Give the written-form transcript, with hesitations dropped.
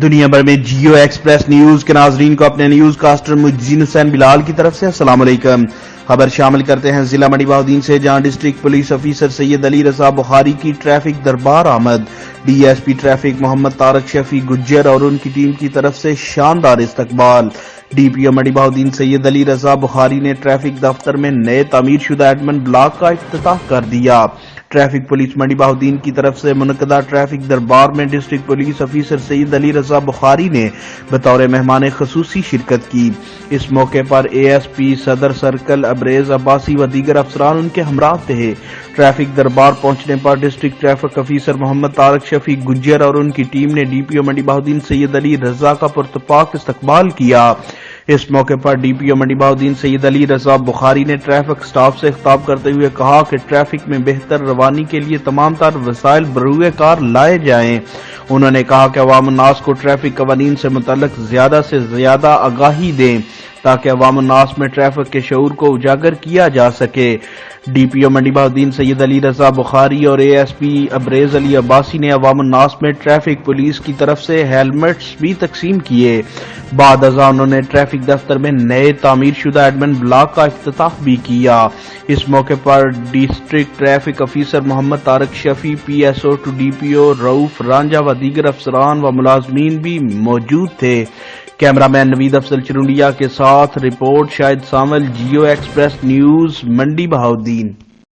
دنیا بھر میں جیو ایکسپریس نیوز کے ناظرین کو اپنے نیوز کاسٹر مجین حسین بلال کی طرف سے السلام علیکم۔ خبر شامل کرتے ہیں ضلع منڈی بہاؤدین سے، جہاں ڈسٹرکٹ پولیس آفیسر سید علی رضا بخاری کی ٹریفک دربار آمد۔ ڈی ایس پی ٹریفک محمد طارق شفیع گجر اور ان کی ٹیم کی طرف سے شاندار استقبال۔ ڈی پی او منڈی بہاؤدین سید علی رضا بخاری نے ٹریفک دفتر میں نئے تعمیر شدہ ایڈمن بلاک کا افتتاح کر دیا۔ ٹریفک پولیس منڈی بہاؤدین کی طرف سے منعقدہ ٹریفک دربار میں ڈسٹرکٹ پولیس آفیسر سید علی رضا بخاری نے بطور مہمان خصوصی شرکت کی۔ اس موقع پر اے ایس پی صدر سرکل ابریز عباسی و دیگر افسران ان کے ہمراہ تھے۔ ٹریفک دربار پہنچنے پر district traffic officer Muhammad Tariq شفیع گجر اور ان کی ٹیم نے ڈی پی او منڈی بہاؤدین سید علی رضا کا پرتپاک استقبال کیا۔ اس موقع پر ڈی پی او منڈی بہاؤدین سید علی رضا بخاری نے ٹریفک سٹاف سے خطاب کرتے ہوئے کہا کہ ٹریفک میں بہتر روانی کے لیے تمام تر وسائل بروئے کار لائے جائیں۔ انہوں نے کہا کہ عوام الناس کو ٹریفک قوانین سے متعلق زیادہ سے زیادہ آگاہی دیں تاکہ عوام الناس میں ٹریفک کے شعور کو اجاگر کیا جا سکے۔ ڈی پی او منڈی بہاؤدین سید علی رضا بخاری اور اے ایس پی ابریز علی عباسی نے عوام الناس میں ٹریفک پولیس کی طرف سے ہیلمٹس بھی تقسیم کیے۔ بعد ازاں انہوں نے ٹریفک دفتر میں نئے تعمیر شدہ ایڈمن بلاک کا افتتاح بھی کیا۔ اس موقع پر district traffic officer Muhammad Tariq Shafi, P S O to D P O Rauf Ranjha و دیگر افسران و ملازمین بھی موجود تھے۔ کیمرہ مین نوید افضل چرونڈیا کے ساتھ رپورٹ شاہد سامل، جیو ایکسپریس نیوز، منڈی بہاؤدین۔